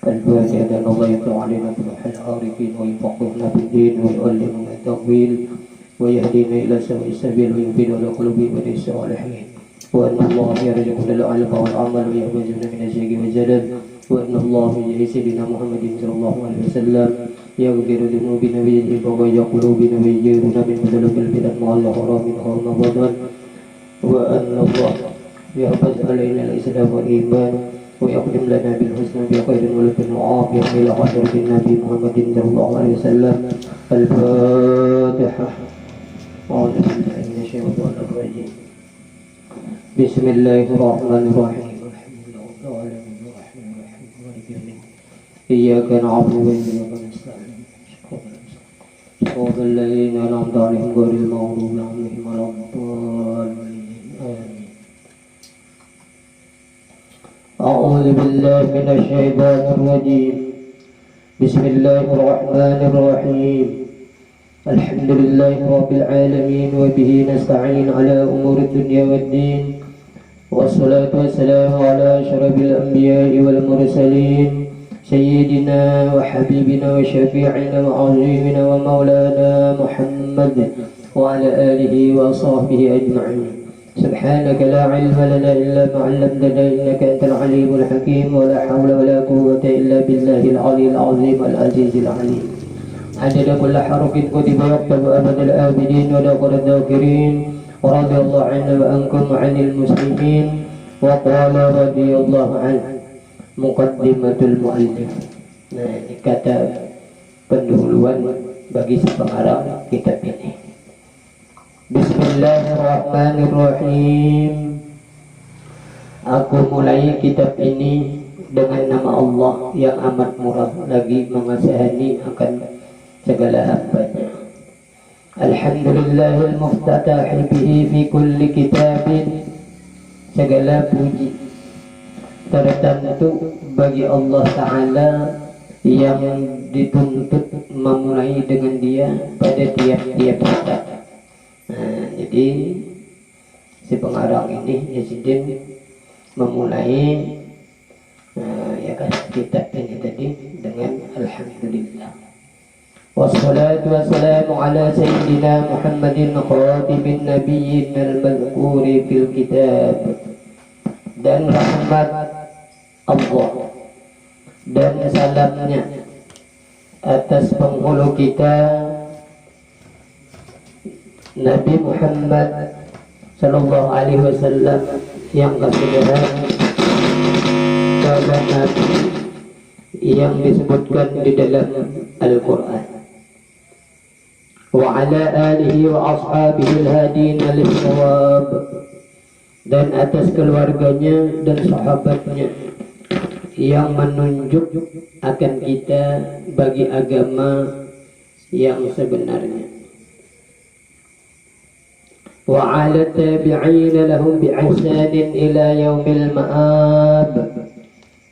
الفاتحة أن الله يفتح علينا فتح العارفين ويفقهنا في الدين ويعلمنا التأويل ويهدينا إلى سواء السبيل ويفيد على قلوبنا الصالحين وأن الله يرزقنا العلم والعمل ويحفظنا من الشرك والزلل وأن الله يجزي سيدنا محمد صلى الله عليه وسلم يغفر ذنوبنا ويذهب غيظ قلوبنا ويجيرنا من مظلم البدع مع الحرام من رمضان وأن الله يحفظ علينا الإسلام والإيمان ويقدم لنا بالحسنى بخير ولكن وعافية إلى حضرة النبي محمد صلى الله عليه وسلم. الفاتحة. أعوذ بالله من الشيطان الرجيم. بسم الله الرحمن الرحيم. إياك نعبد وإياك نستعين. صراط الذين أنعمت عليهم غير المغضوب عليهم ولا الضالين. آمين. أعوذ بالله من الشيطان الرجيم. بسم الله الرحمن الرحيم. الحمد لله رب العالمين وبه نستعين على أمور الدنيا والدين والصلاة والسلام على أشرف الأنبياء والمرسلين سيدنا وحبيبنا وشفيعنا وعظيمنا ومولانا محمد وعلى آله وصحبه أجمعين. سبحانك لا علم لنا إلا ما علمتنا إنك أنت العليم الحكيم ولا حول ولا قوة إلا بالله العلي العظيم العزيز العليم. عدد كل حرف كتب يكتب أبد الآبدين ودخل الذاكرين ورضي الله عنا وعنكم وعن المسلمين. وقال رضي الله عنه Muqaddimatul Mu'allif. Nah, ini kata pendahuluan bagi si pengarang kitab ini. Bismillahirrahmanirrahim. Aku mulai kitab ini dengan nama Allah yang amat murah lagi mengasihani akan segala hambanya. Alhamdulillahil muftatahi bihi fi kulli kitabin. Segala puji tertentu bagi Allah Ta'ala yang dituntut memulai dengan dia pada tiap-tiap kitab. Nah, jadi si pengarang ini Yazidin memulai ya kan kitab ini tadi dengan Alhamdulillah. Wassalatu wassalamu ala Sayyidina Muhammadin khatimin nabiyyin al-madhkuri fil kitab. Dan rahmat Allah dan salamnya atas penghulu kita Nabi Muhammad sallallahu alaihi wasallam yang kesudahan pada Nabi yang disebutkan di dalam Al-Quran. Wa ala alihi wa ashabihi al-hadina lis-shawab. Dan atas keluarganya dan sahabatnya yang menunjuk akan kita bagi agama yang sebenarnya. Wa 'ala tabi'in lahum bi'ihsanin ila yaumil ma'ab.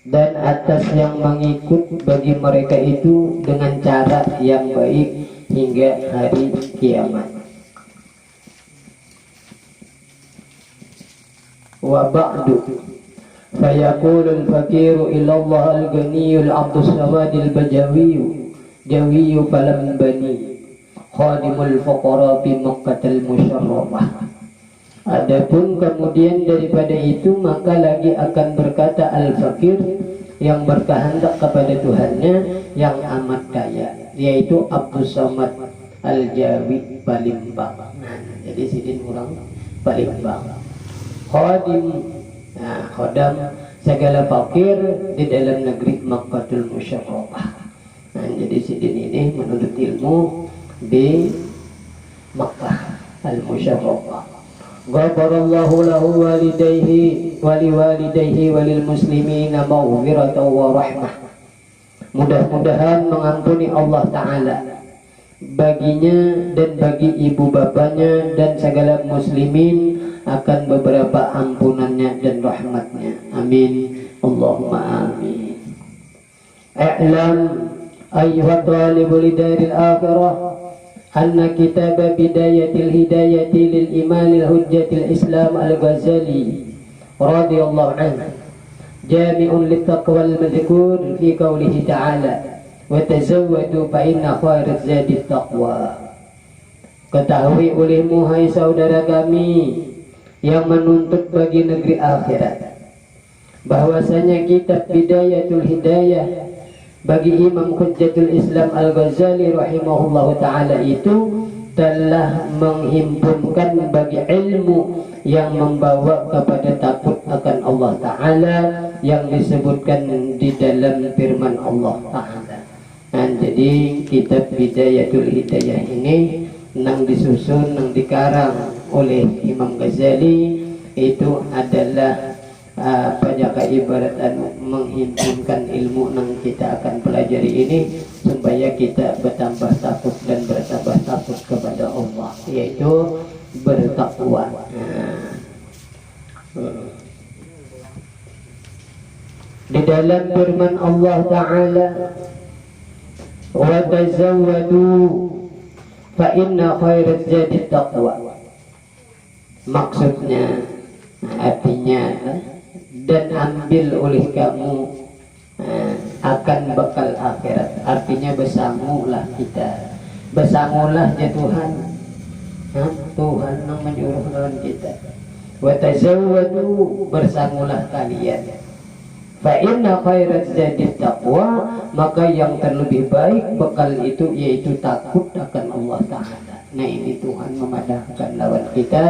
Dan atas yang mengikut bagi mereka itu dengan cara yang baik hingga hari kiamat. Wa ba'du fayaqulu al-faqiru ila Allah al-ghaniyyu al-'abdu as-samadi al-bajawiyyu jawiyyu falam bani khadimul fuqara fi Makkah al-musyarrafah. Adapun kemudian daripada itu maka lagi akan berkata al-faqir yang berkehendak kepada Tuhannya yang amat kaya, yaitu Abdus Samad al-Jawi Palembang. Nah, jadi sidin orang Palembang. Khadim, nah, khodam segala fakir di dalam negeri Makkahul Musyarrafah. Nah, jadi sidin ini menuntut ilmu di Makkah al-Musyarrafah. Ghafarallahu lahu walidayhi waliwalidayhi walil muslimina maghfiratan wa rahmah. Mudah-mudahan mengampuni Allah Ta'ala baginya dan bagi ibu bapanya dan segala muslimin akan beberapa ampunannya dan rahmatnya. Amin. Allahumma amin. I'lam ayyuha talibul daril akhirah anna kitab bidayatil hidayati lil imam al hujjatil islam al-Ghazali radhiyallahu anhu jami'un littaqwal madhkur fi qawlihi ta'ala wa tazawwadu fa inna khairaz zadi taqwa. Ketahui olehmu hai saudara kami yang menuntut bagi negeri akhirat, bahwasanya kitab Bidayatul Hidayah bagi Imam Hujjatul Islam Al-Ghazali rahimahullahu ta'ala itu telah menghimpunkan bagi ilmu yang membawa kepada takut akan Allah Ta'ala yang disebutkan di dalam firman Allah Ta'ala. Dan jadi kitab Bidayatul Hidayah ini nang disusun, nang dikarang oleh Imam Ghazali itu adalah pada ibarat menghimpunkan ilmu yang kita akan pelajari ini supaya kita bertambah takut dan bertambah takut kepada Allah, yaitu bertakwa. Di dalam firman Allah Ta'ala, wa tazawwadu fa inna khairaz zadi taqwa. Maksudnya, artinya, dan ambil oleh kamu akan bekal akhirat. Artinya bersangulah kita, bersangulah ya Tuhan. Tuhan yang menyuruh dalam kita. Wa tazawwadu, bersangulah kalian. Fa inna khairaz zadi taqwa, maka yang terlebih baik bekal itu yaitu takut akan Allah Ta'ala. Nah, ini Tuhan memadahkan lawan kita.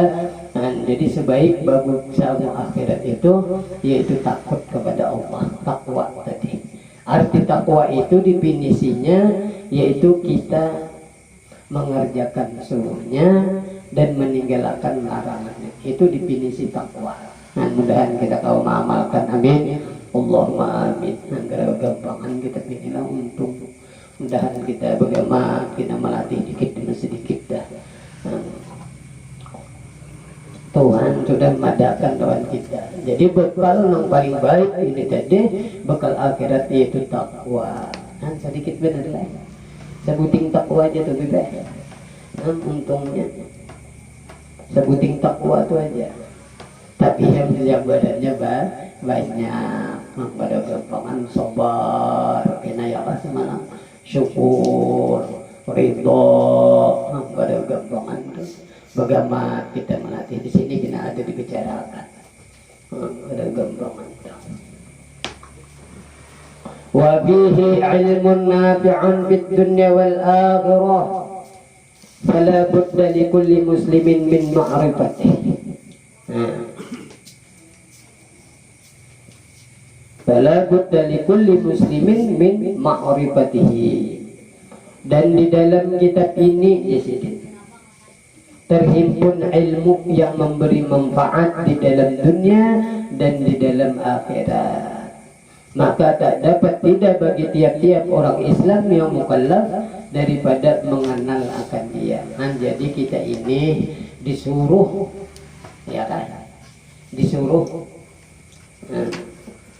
Dan jadi sebaik bagus sama akhirat itu yaitu takut kepada Allah, takwa tadi. Arti takwa itu definisinya yaitu kita mengerjakan suruhnya dan meninggalkan larangannya. Itu definisi takwa. Nah, mudahan kita kau mengamalkan, amin. Allahumma amin. Agar gampangan kita inilah untung. Mudahan kita bagaimana kita melatih dikit demi sedikit dah. Tuhan sudah madakan lawan kita. Jadi bekal yang paling baik ini tadi bekal akhirat yaitu takwa. Nah, sedikit benar lah. Sebuting takwa aja tuh bebek. Nah, untungnya sebuting takwa itu aja. Tapi yang badannya banyak. Pada gampangan sabar, inayah semalam, syukur, ridho, pada gampangan itu. Bagaimana kita melatih di sini kita ada dibicarakan. Ada gampangan itu. Wa bihi ilmun nafi'un fid dunya wal akhirah. Fala budda li kulli muslimin min ma'rifatihi. Fala budda li kulli muslimin min ma'rifatihi. Dan di dalam kitab ini ya terhimpun ilmu yang memberi manfaat di dalam dunia dan di dalam akhirat. Maka tak dapat tidak bagi tiap-tiap orang Islam yang mukallaf daripada mengenal akan dia. Nah, jadi kita ini disuruh, ya kan? Disuruh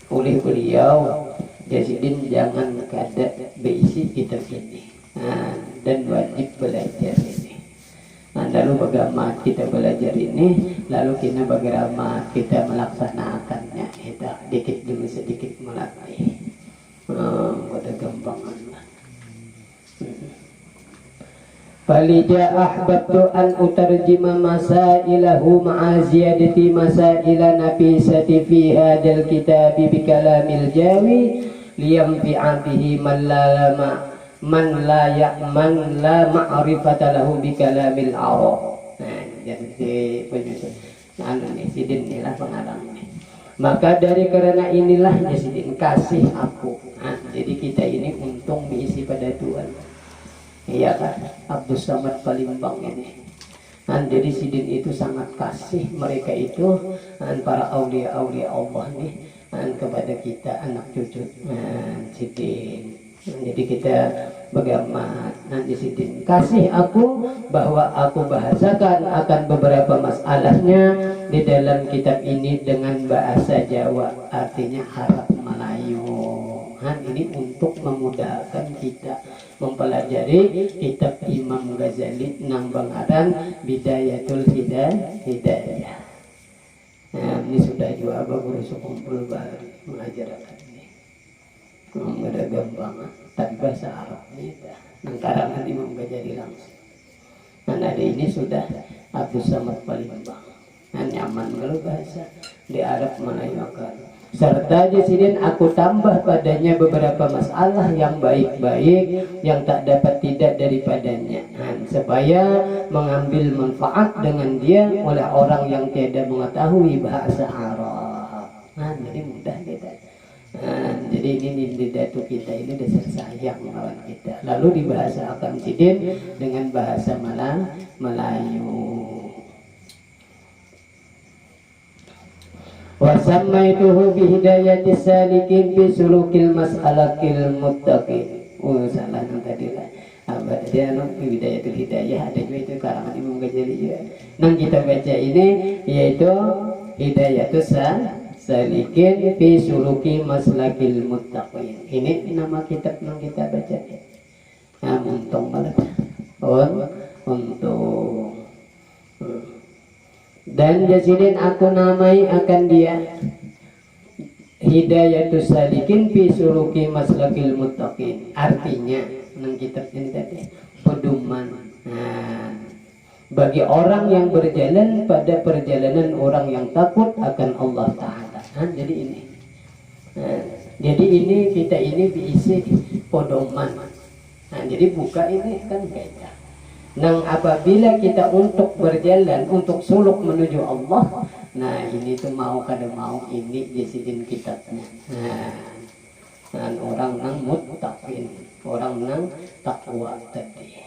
oleh beliau, jadi jangan kada beisi kitab ini. Dan wajib belajar ini. Lalu bagaimana kita belajar ini, lalu kita bagaimana kita melaksanakannya, kita dikit demi sedikit melatih. Pada gampangan. Falija ahbabtu an utarjima masailahu ma'a ziyadati masaila nafisati fi hadal kitabi bi kalamil jawi liyamfi'a bihi man la ma'rifata lahu bi kalamil arab. Nah, jadi penyusun sidin inilah pengarang ini. Maka dari karena inilah sidin kasih aku. Nah, jadi kita ini untung diisi pada Tuhan. Iya kan, Abdus Samad Palimbang ini. Dan jadi sidin itu sangat kasih mereka itu dan para aulia-aulia Allah nih dan kepada kita anak cucu sidin. Jadi kita bagaimana nanti sidin kasih aku bahwa aku bahasakan akan beberapa masalahnya di dalam kitab ini dengan bahasa Jawa, artinya Arab Melayu. Nah, ini untuk memudahkan kita mempelajari kitab Imam Ghazali nang bangaran Bidayatul Hidayah. Nah, ini sudah juga guru sekumpul baru. mengajarkan ini. Nggak ada gampang, tapi bahasa Arab ini nang karangan Imam Ghazali langsung. Dan ada ini sudah Abdus Samad Palembang. Nah, nyaman kalau bahasa di Arab melayangkan. Serta jasidin aku tambah padanya beberapa masalah yang baik-baik yang tak dapat tidak daripadanya, supaya mengambil manfaat dengan dia oleh orang yang tidak mengetahui bahasa Arab. Jadi mudah kita. Jadi ini didatu kita ini dasar sayang lawan kita. Lalu dibahasakan sidin dengan bahasa Melayu. Wa sammaituhu bi hidayatis salikin bi sulukil mas'alakil muttaqin. Salah yang tadi lah. Apa tadi hidayatul hidayah ada juga itu karangan Imam Ghazali juga. Nang kita baca ini yaitu hidayatus salikin fi suluki maslakil muttaqin. Ini nama kitab yang kita baca. Nah, untung banget. Untung. Dan jasidin aku namai akan dia hidayatus salikin fi suluki maslakil muttaqin. Artinya nang kitab ini tadi pedoman. Bagi orang yang berjalan pada perjalanan orang yang takut akan Allah Ta'ala. Jadi ini. Jadi ini kita ini diisi pedoman. Jadi buka ini kan beda. Nang apabila kita untuk berjalan, untuk suluk menuju Allah, nah ini tuh mau kada mau ini jasidin kitabnya. Dan orang nang muttaqin, orang nang takwa tadi.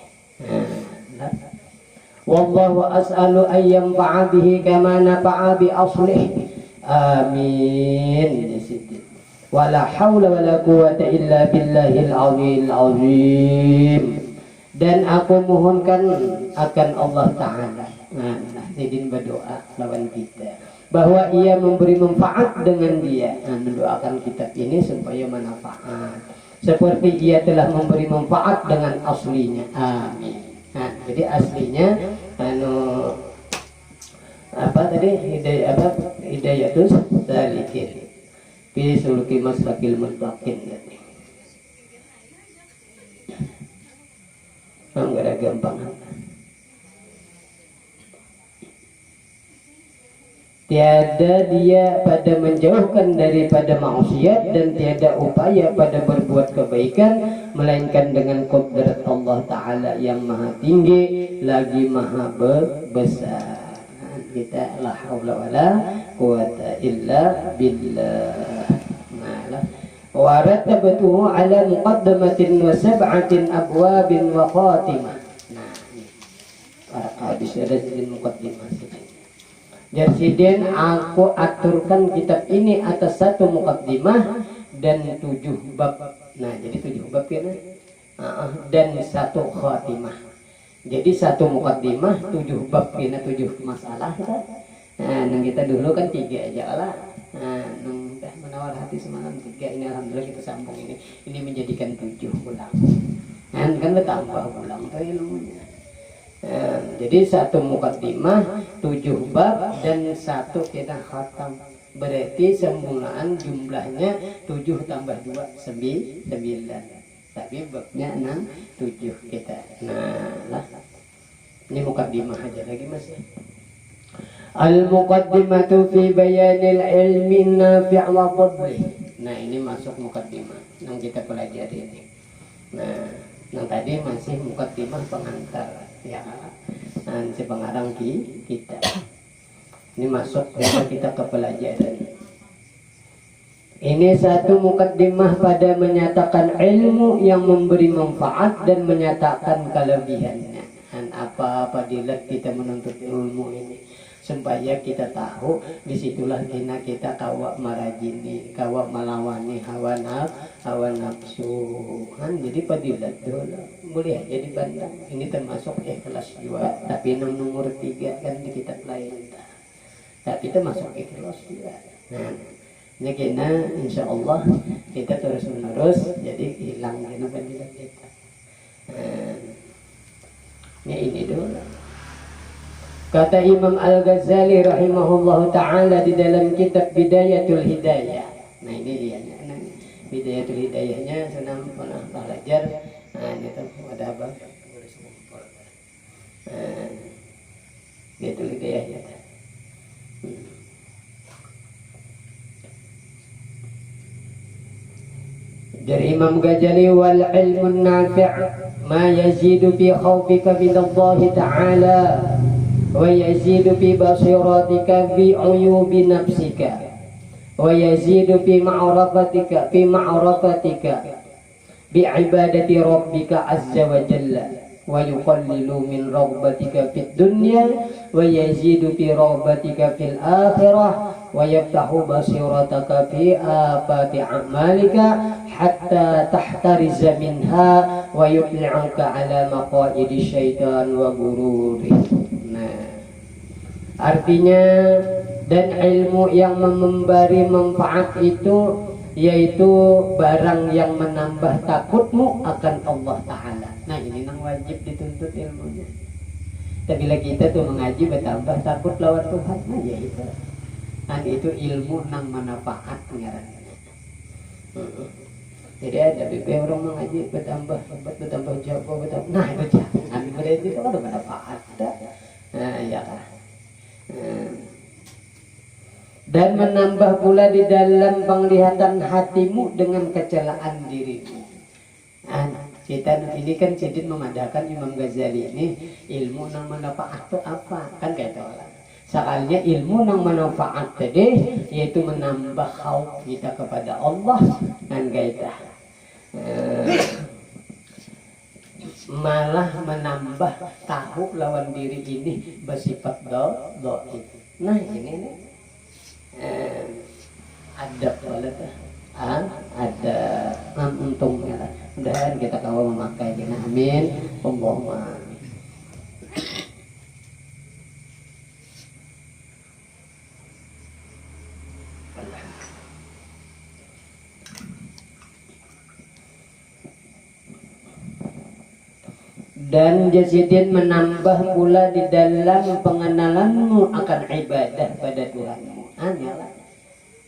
Wallahu as'alu ayyam fa'a bihi kama nafa'a bi aslih. Amin. Wala hawla wala quwwata illa billahil aliyyil azim. Dan aku mohonkan akan Allah Ta'ala. Jadi berdoa lawan kita bahwa ia memberi manfaat dengan dia. Mendoakan kitab ini supaya manfaat seperti ia telah memberi manfaat dengan aslinya. Amin. Jadi aslinya apa tadi hidayatus salikin fi suluki maslakil muttaqin. Enggak ada gampang. Tiada dia pada menjauhkan daripada maksiat dan tiada upaya pada berbuat kebaikan melainkan dengan qudrat Allah Ta'ala yang maha tinggi lagi maha besar. Kita la haula wala quwata illa billah. Wa rattabtuhu ala muqaddamatin wa sab'atin abwabin wa khatimah. Nah, ini habis ada jadi muqaddimah. Jasidin aku aturkan kitab ini atas satu muqaddimah dan 7 bab. Nah, jadi 7 bab kan? Dan satu khatimah. Jadi satu muqaddimah 7 bab kena 7 masalah kita. Nah, kita dulu kan 3 aja lah. Menawar hati semalam 3 ini alhamdulillah kita sambung ini menjadikan 7 ulang. Kan bertambah ulang tuh ilmunya. Jadi satu muqaddimah 7 bab dan satu kita khatam. Berarti sembulaan jumlahnya 7 tambah 2 9. Tapi babnya 6 7 kita. Nah lah. Ini muqaddimah aja lagi Mas. Al-muqaddimatu fi bayanil ilmi nafi' wa fadlih. Nah, ini masuk muqaddimah yang kita pelajari ini. Nah, yang tadi masih muqaddimah pengantar ya. Si pengarang kita. Ini masuk kita ke pelajaran. Ini satu muqaddimah pada menyatakan ilmu yang memberi manfaat dan menyatakan kelebihannya. Dan apa fadilat kita menuntut ilmu ini. Supaya kita tahu disitulah kita kawa marajini, kawa melawani hawa nafsu. Jadi fadilat dulu boleh aja dipandang. Ini termasuk ikhlas juga, tapi nomor 3 kan di kitab lain. Tapi termasuk ikhlas juga. Nah, ini kena insya Allah kita terus menerus jadi hilang kena fadilat kita. Ini dulu. Kata Imam Al-Ghazali rahimahullah ta'ala di dalam kitab Bidayatul Hidayah. Nah ini dia, nah, Bidayatul Hidayahnya senang pernah belajar. Nah ini tuh ada apa? Bidayatul Hidayahnya. Dari Imam Ghazali, wal ilmun nafi' ma yazidu fi khawfika min Allah Ta'ala wa yazidu fi basiratika bi uyubi nafsika wa yazidu fi ma'rafatika bi ibadati rabbika azza wa jalla wa yuqallilu min raghbatika fid dunya wa yazidu fi raghbatika fil akhirah wa yaftahu basirataka fi afati a'malika hatta tahtariza minha wa yutli'uka ala maqaidi syaitan wa gururi. Nah, artinya dan ilmu yang memberi manfaat itu yaitu barang yang menambah takutmu akan Allah Ta'ala. Nah ini yang wajib dituntut ilmunya. Tapi bila kita tuh mengaji bertambah takut lawan Tuhan, nah ya itu. Dan itu ilmu yang manfaat ngarannya. Jadi ada beberapa orang mengaji bertambah jago bertambah. Nah itu jangan berarti itu kan manfaat. Nah ya kan. Dan menambah pula di dalam penglihatan hatimu dengan kecelaan dirimu. Nah, kita ini kan Sidin memadakan Imam Ghazali ini ilmu yang manfaat itu apa? Kan kayak itu lah. Soalnya ilmu yang manfaat tadi yaitu menambah khauf kita kepada Allah dan kayak itu. Malah menambah tahu lawan diri ini bersifat dhaif. Nah ini nih. Ada untungnya lah. Mudah-mudahan kita kawal memakai ini. Amin. Allahumma amin. Dan Yazidin menambah pula di dalam pengenalanmu akan ibadah pada Tuhanmu. Anyalah.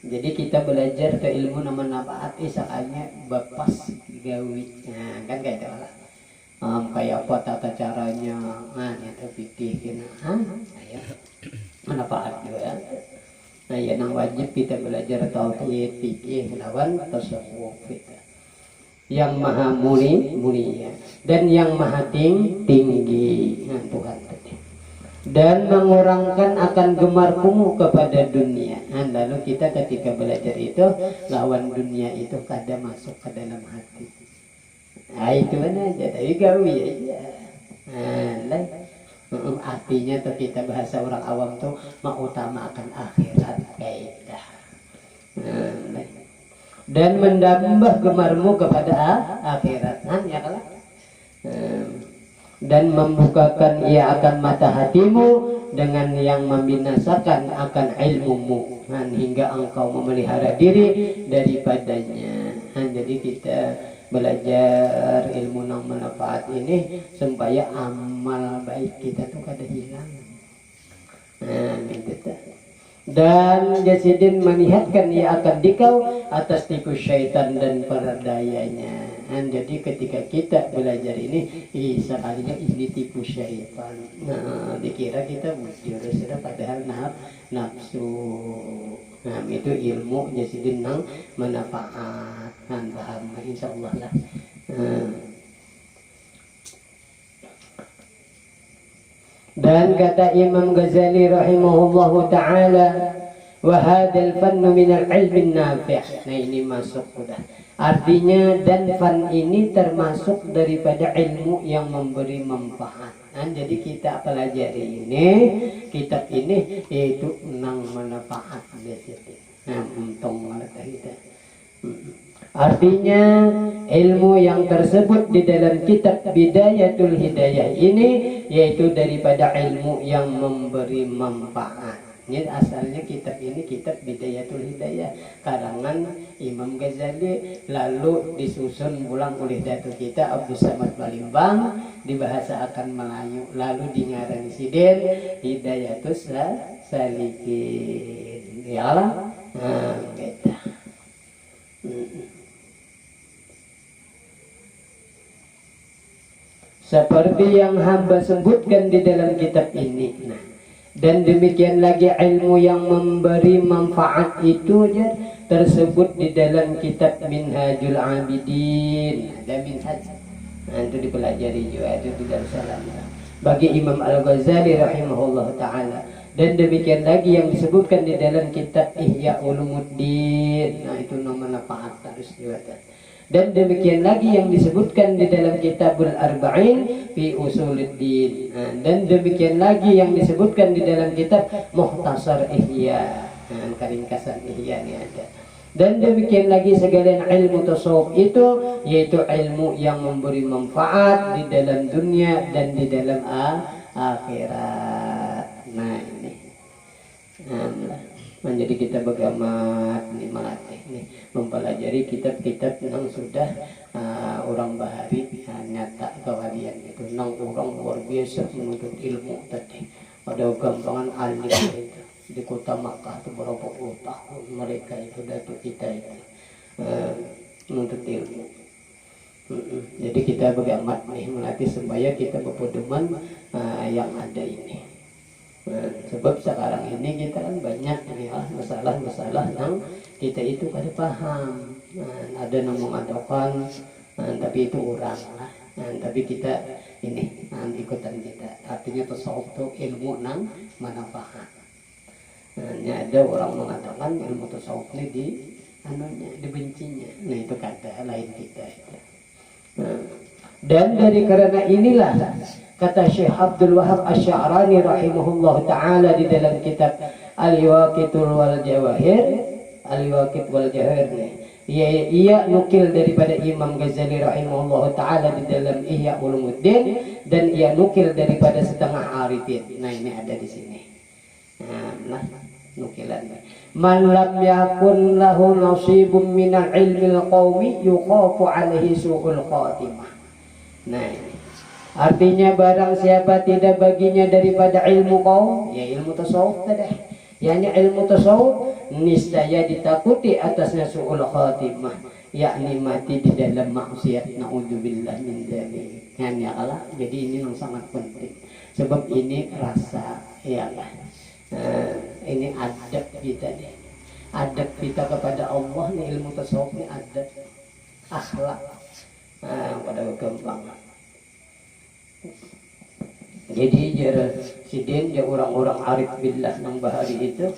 Jadi kita belajar ke ilmu nama manfaat isakanya bapas gawi. Nah, kan kayak itu lah. Kayak apa tata caranya? Itu fikih kena. Ayo. Manfaat juga. Nah, ya yang wajib kita belajar tauhid, fikih lawan tasawuf kita. Yang maha mulia dan yang maha tinggi. Nah, Tuhan tadi. Dan mengurangkan akan gemarkumu kepada dunia. Nah, lalu kita ketika belajar itu lawan dunia itu kadang masuk ke dalam hati. Nah itu aja, tapi gawi aja. Nah, artinya tuh kita bahasa orang awam tuh mengutamakan akhirat kaidah. Nah, dan menambah gemarmu kepada akhirat. Nah, ya kan? Dan membukakan ia akan mata hatimu dengan yang membinasakan akan ilmumu hingga engkau memelihara diri daripadanya. Jadi kita belajar ilmu yang manfaat ini supaya amal baik kita tuh kada hilang. Dan Yazidin melihatkan ia akan dikau atas tipu syaitan dan perdayanya. Jadi ketika kita belajar ini, sekalinya ini tipu syaitan. Nah, dikira kita jurus sudah padahal nafsu. Nah, itu ilmu Yazidin yang manfaat. Paham, insyaallah lah. Dan kata Imam Ghazali rahimahullahu ta'ala, wa hadzal fannu min al-ilmi nafi'. Nah ini masuk sudah. Artinya dan fan ini termasuk daripada ilmu yang memberi manfaat. Jadi kita pelajari ini, kitab ini yaitu nang manfaat biasanya. Nah, untung mereka kita. Artinya ilmu yang tersebut di dalam kitab Bidayatul Hidayah ini yaitu daripada ilmu yang memberi manfaat. Ini asalnya kitab ini kitab Bidayatul Hidayah karangan Imam Ghazali, lalu disusun ulang oleh datuk kita Abdul Samad Balimbang, dibahasakan Melayu, lalu dingarang Sidin Hidayatus Salikin. Ya Allah. Nah, kita. seperti yang hamba sebutkan di dalam kitab ini. Nah, dan demikian lagi ilmu yang memberi manfaat itu tersebut di dalam kitab Minhajul Abidin. Ada minhaj, nah, itu dipelajari juga itu di dalam salam bagi Imam Al-Ghazali rahimahullah ta'ala. Dan demikian lagi yang disebutkan di dalam kitab Ihya Ulumuddin. Nah, itu nomor manfaat harus dibaca. Dan demikian lagi yang disebutkan di dalam Kitabul Arba'in fi Usuluddin. Nah, dan demikian lagi yang disebutkan di dalam kitab Mukhtasar Ihya. Nah, keringkasan Ihya ini ada. Dan demikian lagi segala ilmu tasawuf itu yaitu ilmu yang memberi manfaat di dalam dunia dan di dalam akhirat. Nah, ini menjadi kita bagaimana nih melatih nih mempelajari kitab-kitab yang sudah orang bahari nyata kewalian itu nang orang luar biasa menuntut ilmu tadi pada gampangan alim itu di kota Makkah itu berapa puluh tahun mereka itu datuk kita itu menuntut ilmu. Jadi kita bagaimana nih melatih supaya kita berpedoman yang ada ini. Sebab sekarang ini kita kan banyak masalah-masalah yang kita itu kada paham. Ada yang mengatakan tapi itu orang lah. Tapi kita ini ikutan kita. Artinya tasawuf itu ilmu nang manfaat. Ada orang mengatakan ilmu tasawuf ini dibencinya. Nah, itu kata lain kita. Dan dari karena inilah kata Syekh Abdul Wahab Asy-Sya'rani rahimahullah ta'ala di dalam kitab Al-Waqitul wal Jawahir, Al-Waqit wal Jawahir, ia nukil daripada Imam Ghazali rahimahullah ta'ala di dalam Ihya Ulumuddin, dan ia nukil daripada setengah arifin. Nah, ini ada di sini. Nah, nukilannya. Man lam yakun lahu nasibun minal ilmil qawmi yukhafu alaihi su'ul khatimah. Nah, ini artinya barang siapa tidak baginya daripada ilmu kaum, ya ilmu tasawuf tadi. Yakni ilmu tasawuf niscaya ditakuti atasnya su'ul khatimah, yakni mati di dalam maksiat. Naudzubillah min dzalik. Ya Allah, jadi ini yang sangat penting. Sebab ini rasa ya Allah. Ini adab kita nih. Adab kita kepada Allah nih, ilmu tasawuf ini adab akhlak. Pada gampang. Jadi sidin ya orang-orang arif billah nang bahari itu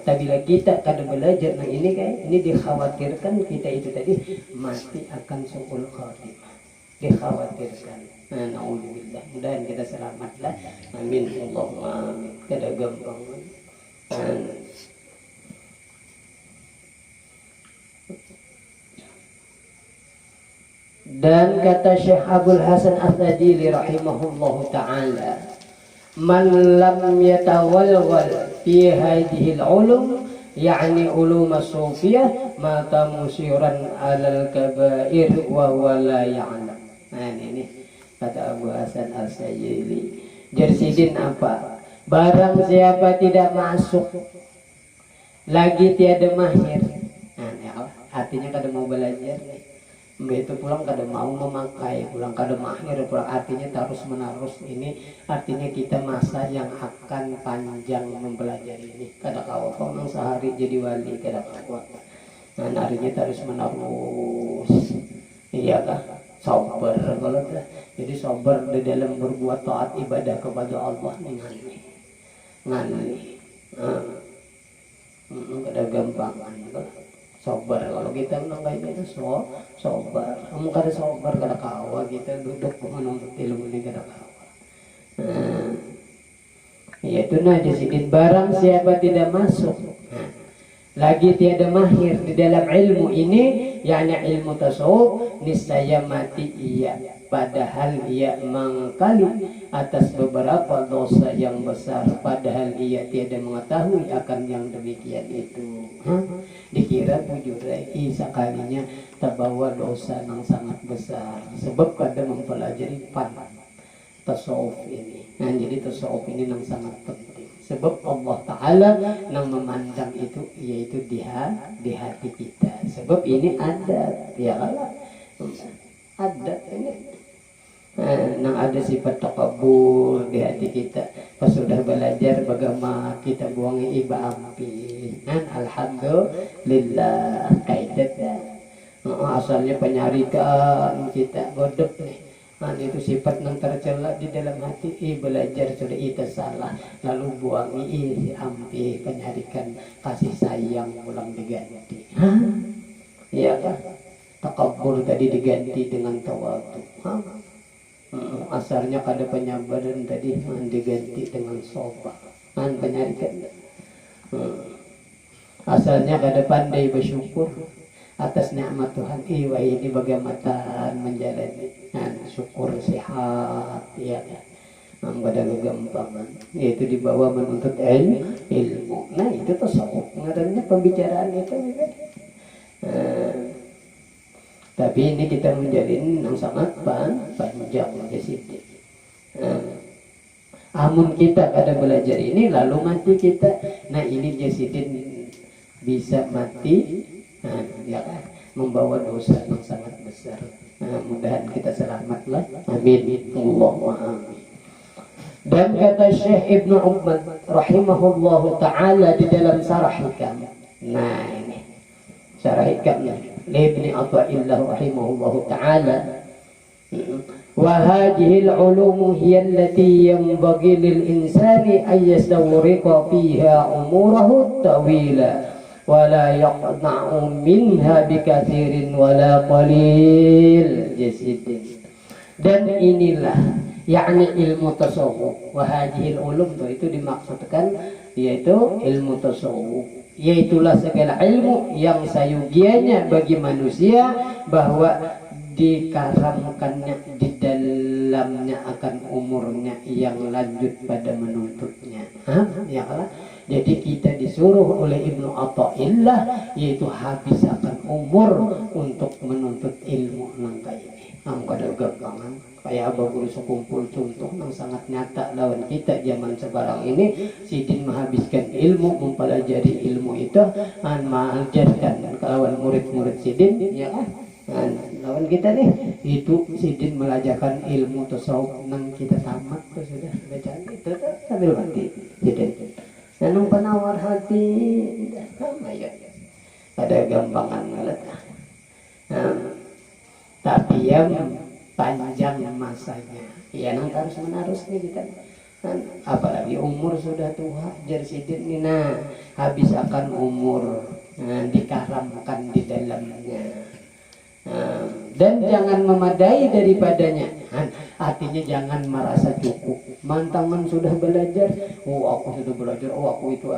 tabila kita kada belajar nang ini kayak ini dikhawatirkan kita itu tadi mati akan su'ul khatimah, dikhawatirkan. Naudzubillah, mudah-mudahan kita selamatlah, amin Allahumma amin. Kada gampang. Dan kata Syekh Abdul Hasan Al-Tajili rahimahullahu ta'ala, man lam yatawalwal fi hadhihi al-ulum, yakni ulum as-sufiyah, mata musiran alal kabair wa huwa la ya'lam. Nah, ini kata Abu Hasan Al-Tajili. Jersidin apa? Barang siapa tidak masuk lagi tiada mahir. Nah, artinya kada mau belajar nih. Begitu pulang kada mau memakai, pulang kada mahir, pulang artinya terus menerus. Ini artinya kita masa yang akan panjang mempelajari ini. Kada kawa nang sehari jadi wali, kada kawa. Nah, artinya terus menerus. Iya kah? Sabar kalau dah. Jadi sabar di dalam berbuat taat ibadah kepada Allah nih ngani. Kada gampang kan. Sabar kalau kita menanggai itu sabar. Kamu kada sabar kada kawa kita duduk menuntut ilmu ini kada kawa. Yaitu sedikit barang siapa tidak masuk lagi tiada mahir di dalam ilmu ini, yakni ilmu tasawuf, niscaya mati ia, padahal ia mengkali atas beberapa dosa yang besar, padahal ia tiada mengetahui akan yang demikian itu. Dikira bujurai sekalinya terbawa dosa yang sangat besar, sebab kada mempelajari pan tasawuf ini. Nah, jadi tasawuf ini yang sangat penting. Sebab Allah Ta'ala yang memandang itu yaitu di hati kita. Sebab ini adat, ya Allah, adat ini. Nang ada sifat takabur di hati kita. Pas sudah belajar bagaimana kita buangi iba api. Alhamdulillah kaidatnya. Asalnya penyarikan kita godok nih. Itu sifat yang tercela di dalam hati. Belajar sudah itu salah, lalu buangi ampi penyarikan kasih sayang pulang diganti. Iya kan? Takabur tadi diganti dengan tawadu. Asalnya kada penyabaran tadi diganti dengan sobat. Penyarikan. Asalnya kada pandai bersyukur atas nikmat Tuhan. Ini bagaimana menjalani syukur sehat ya kan. Pada kegampangan yaitu dibawa menuntut ilmu. Nah itu tasawuf ngarannya pembicaraan itu. Tapi ini kita menjalin yang sangat panjang ya sih. Amun kita kada belajar ini lalu mati kita. Nah ini jasidin bisa mati. Ya kan? Membawa dosa yang sangat besar. Mudahan kita selamatlah. Amin. Allahumma amin. Dan kata Syekh Ibnu Ummad rahimahullahu taala di dalam Syarah Hikam. Nah ini Syarah Hikamnya Ibnu Athaillah rahimahullahu taala. Wa hadhihi al-ulum hiya allati yanbaghi lil insani an yastawriqa fiha umurahu tawila wa la yaqna'u minha bikathirin wa la qalil. Dan inilah yakni ilmu tasawuf. Wa hadhihi al-ulum itu dimaksudkan yaitu ilmu tasawuf, yaitulah segala ilmu yang sayugianya bagi manusia bahwa dikaramkannya di dalamnya akan umurnya yang lanjut pada menuntutnya. Ya Allah. Jadi kita disuruh oleh Ibnu Athaillah yaitu habis akan umur untuk menuntut ilmu nangka ini. Kada gagangan kayak abah guru sekumpul contoh yang sangat nyata lawan kita zaman sekarang ini. Sidin menghabiskan ilmu, mempelajari ilmu itu, mengajarkan kawan murid-murid sidin, ya kan? Lawan kita nih itu sidin melajarkan ilmu tasawuf nang kita tamat tuh sudah bacaan itu tuh sambil mati sidin. Nang penawar hati sama ya. Ada gampangan ngalet. Tapi yang panjang masanya. Ya nang terus menerus nih kita. Apalagi umur sudah tua jar sidin ini habis akan umur dikaramkan di dalamnya. Dan jangan memadai daripadanya. Artinya jangan merasa cukup. Mantangan sudah belajar, aku sudah belajar, aku itu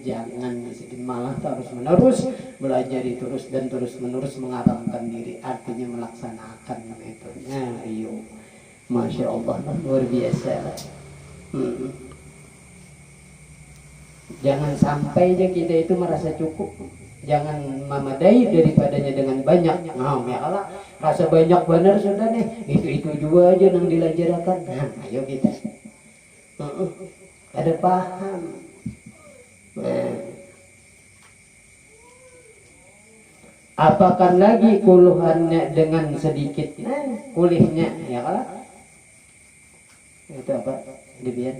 jangan. Malah terus menerus belajar terus dan terus menerus mengaramkan diri. Artinya melaksanakan itu. Iyo, masya Allah, luar biasa. Jangan sampai aja kita itu merasa cukup. Jangan memadai daripadanya dengan banyak. Ya Allah, rasa banyak benar sudah nih. Itu juga aja yang dilajarkan. Ayo kita. Ada paham. Apakan lagi kuluhannya dengan sedikit. Kulihnya, ya Allah. Itu apa? Dibiar.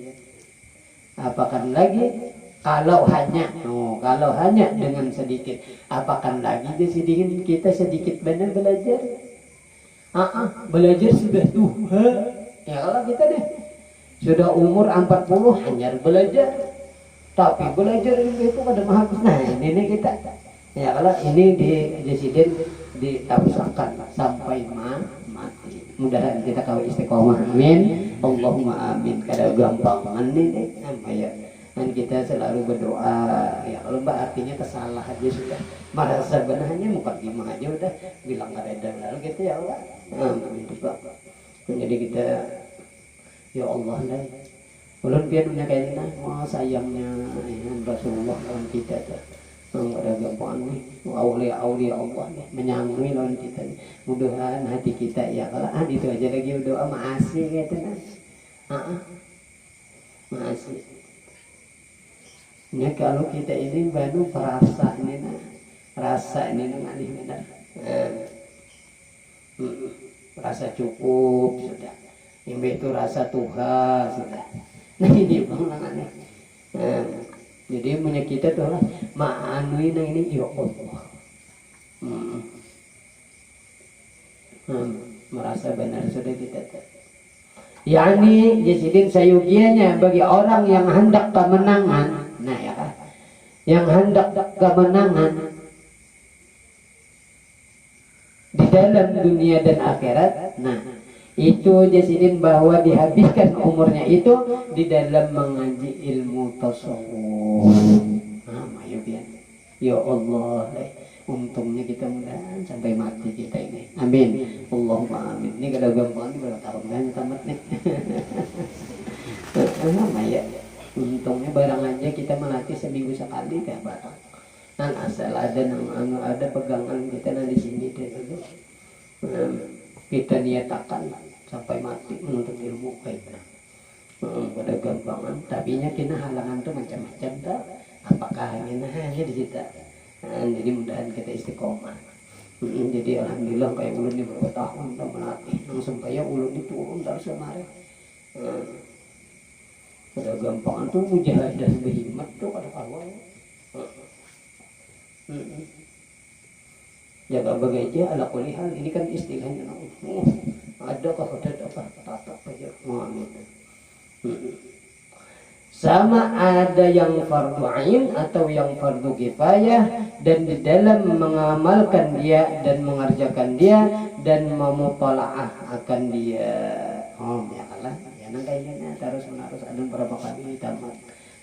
Apakan lagi? Kalau hanya dengan sedikit, apakan lagi sedikit kita sedikit benar belajar. Belajar sudah tua. Ya kalau kita deh sudah umur 40 hanya belajar. Tapi belajar itu pada habis. Nah ini kita. Ya kalau ini disiden ditafsirkan sampai mati. Mudah-mudahan kita kau istiqomah. Amin. Allahumma amin. Kada gampang ini ya. Dan kita selalu berdoa. Ya kalau mbak artinya kesalah aja sudah. Merasa benarnya muka gimana aja udah bilang ada lalu gitu ya Allah. Jadi kita ya Allah lah. Ulun biar dunia kayaknya mau sayangnya Rasulullah lawan kita tuh. Ada gampang nih. Aulia Allah nih menyangui lawan kita. Mudah-mudahan hati kita ya kalau itu aja lagi doa maasih gitu kan. Maasih. Ya kalau kita ini baru rasa ini ngalih benar. Rasa cukup sudah. Imbe itu rasa Tuhan sudah. Nah ini pengulangannya. Nah, jadi punya kita tuh lah ma'anuin ini ya Allah. Merasa benar sudah kita tuh. Yani jasidin sayugianya bagi orang yang hendak kemenangan. Nah ya kan. Yang hendak kemenangan di dalam dunia dan akhirat. Nah, itu jasidin bahwa dihabiskan umurnya itu di dalam mengaji ilmu tasawuf. Ya Allah, untungnya kita mudahan sampai mati kita ini. Amin. Allahumma amin. Ini kalau gampang ini berapa tahun kan tamat nih. Ya. Untungnya barang aja kita melatih seminggu sekali kan barang. Nan asal ada ada pegangan kita di sini dulu. Kita niatakan sampai mati menuntut ilmu kita. Pada gampangan, tapi nya kita halangan tuh macam-macam tak. Apakah hanya di situ? Jadi mudahan kita istiqomah. Jadi alhamdulillah kayak ulun di beberapa tahun udah melatih langsung kayak ulun diturun dari kemarin. Pada gampangan tuh mujahadah berhimmat tuh pada awal. Jaga bagaja ala kulli hal ini kan istilahnya. Ada apa tata aja. Sama ada yang fardu ain atau yang fardu kifayah, dan di dalam mengamalkan dia dan mengerjakan dia dan memutalaah akan dia. Ya kalah ya nang kayaknya terus menerus ada berapa kali tamat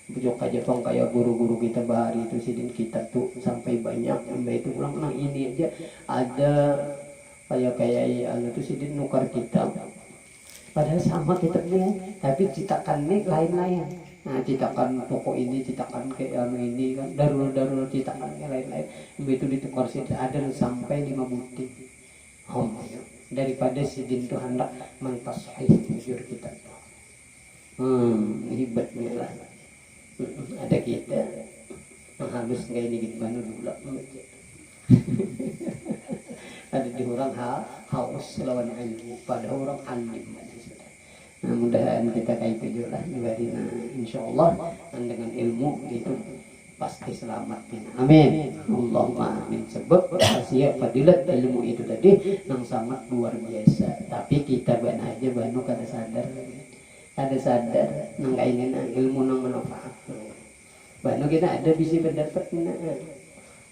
bujuk aja pong kayak guru-guru kita bahari itu sidin kita tuh sampai banyak sampai itu ulang ini aja ada kayak anu tuh sidin nukar kitab padahal sama kitabnya tapi cetakannya lain-lain. Nah, cetakan toko ini, cetakan kayak anu ini kan, darul cetakannya lain-lain. Begitu ditukar sih ada sampai 5 butir. Daripada sidin itu hendak mentashih jujur kita. Hebatnya lah. Ada kita yang halus kayak ini gitu banu dulu. Ada di orang haus lawan ilmu pada orang alim. Nah, mudahan kita kayak itu lah insyaallah dengan ilmu itu pasti selamat. Amin. Allahumma amin. Sebab rahasia fadilat ilmu itu tadi yang sangat luar biasa. Tapi kita ban aja banu kada sadar nang ingin ilmu nang manfaat. Banu kita ada bisa pendapat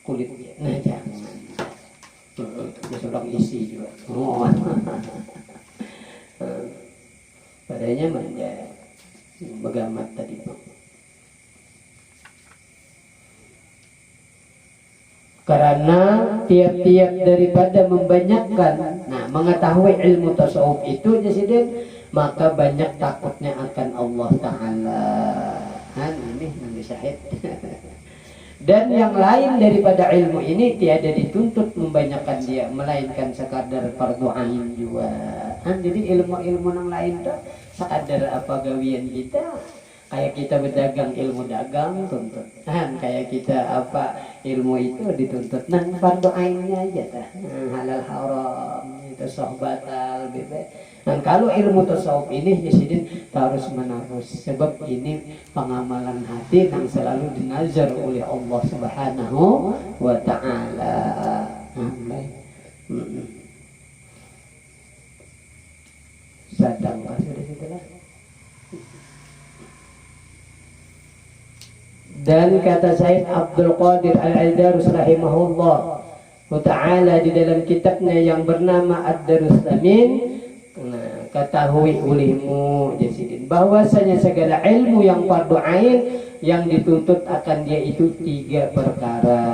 kulit nah jangan. Seorang isi juga. Padanya manja begamat tadi Pak. Karena tiap-tiap daripada membanyakkan mengetahui ilmu tasawuf itu jasidin maka banyak takutnya akan Allah Ta'ala. Ini nanti syahid. Dan yang lain daripada ilmu ini tiada dituntut membanyakkan dia melainkan sekadar fardu ain juga. Jadi ilmu-ilmu yang lain tuh sekadar apa gawian kita. Kayak kita berdagang ilmu dagang tuntut. Kayak kita apa ilmu itu dituntut. Fardu ainnya aja dah. Halal haram itu sohbatal bebek. Dan kalau ilmu tasawuf ini jasidin harus menerus sebab ini pengamalan hati yang selalu dinazar oleh Allah Subhanahu wa Ta'ala. Sadang sudah setelah. Dan kata Said Abdul Qadir Al-Aidarus rahimahullah Ta'ala di dalam kitabnya yang bernama Ad-Darus Amin, ketahui olehmu jasidin bahwasanya segala ilmu yang fardu ain yang dituntut akan dia itu 3 perkara.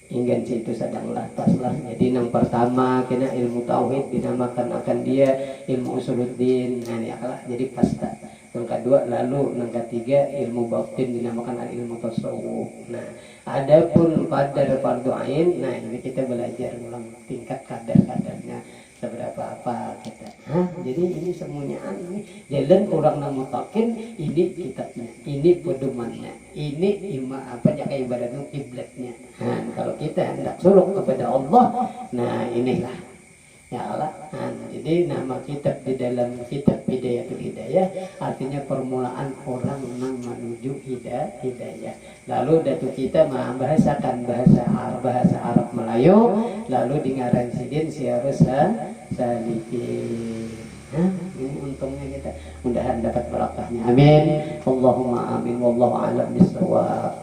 Ingin situ sedanglah paslah. Jadi yang pertama kena ilmu tauhid dinamakan akan dia ilmu usuluddin. Jadi pasta. Yang kedua lalu yang ketiga ilmu batin dinamakan ilmu tasawuf. Adapun pada fardu ain, ini kita belajar ulang tingkat kadar-kadarnya seberapa apa kata. Jadi ini semuanya ini jalan orang namutakin ini kitabnya, ini pedomannya, ini jaga ibadahnya, kiblatnya. Kalau kita hendak suluk kepada Allah, nah inilah ya Allah. Jadi nama kitab di dalam kitab Bidayatul Hidayah artinya permulaan orang yang menuju hidayah. Lalu datu kita membahasakan bahasa Arab Melayu, lalu dengaran sidin siarus salikin. Ini untungnya kita mudahan dapat barakahnya. Amin. Allahumma amin. Wallahu a'lam bishawab.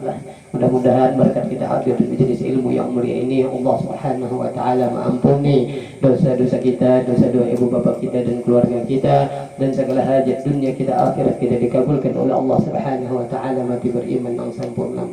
Mudah-mudahan berkat kita hadir di majelis ilmu yang mulia ini, Allah Subhanahu wa taala mengampuni dosa-dosa kita, dosa-dosa ibu bapak kita dan keluarga kita, dan segala hajat dunia kita akhirat kita dikabulkan oleh Allah Subhanahu wa taala, mati beriman yang sempurna.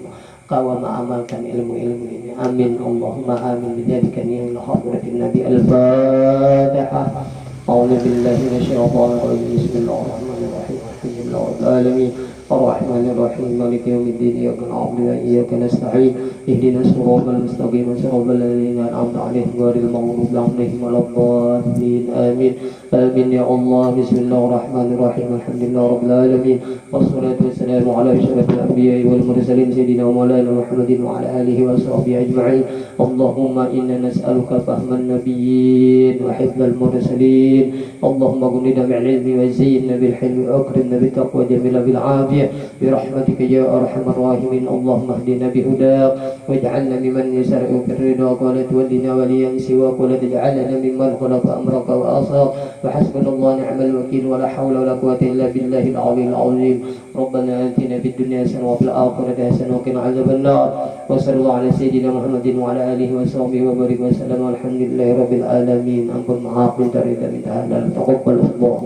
Kau mengamalkan ilmu-ilmu ini. Amin. Allahumma amin. Dijadikan yang hadratin Nabi. Al-Fatihah. أعوذ بالله من الشيطان الرجيم. بسم الله الرحمن الرحيم. الحمد لله رب العالمين الرحمن الرحيم مالك يوم الدين إياك نعبد وإياك نستعين اهدنا الصراط المستقيم صراط الذين أنعمت عليهم غير المغضوب عليهم ولا الضالين آمين آمين يا الله. بسم الله الرحمن الرحيم. الحمد لله رب العالمين والصلاة والسلام على أشرف الأنبياء والمرسلين سيدنا ومولانا محمد وعلى آله وصحبه أجمعين. اللهم إنا نسألك فهم النبيين وحفظ المرسلين. اللهم اغننا بالعلم وزينا بالحلم واكرمنا بالتقوى جميلا بالعافية برحمتك يا أرحم الراحمين. اللهم اهدنا بهداك واجعلنا ممن يسرع في الرضا ولا تولنا وليا سواك ولا تجعلنا ممن خلق أمرك وأصاك. وحسبنا الله نعم الوكيل ولا حول ولا قوة إلا بالله العلي العظيم. ربنا آتنا في الدنيا حسنة وفي الآخرة حسنة وقنا عذاب النار. وصلى الله على سيدنا محمد وعلى آله وصحبه وبارك وسلم. والحمد لله رب العالمين. Ampun maaf minta ridha minta halal. Taqabbal Allah.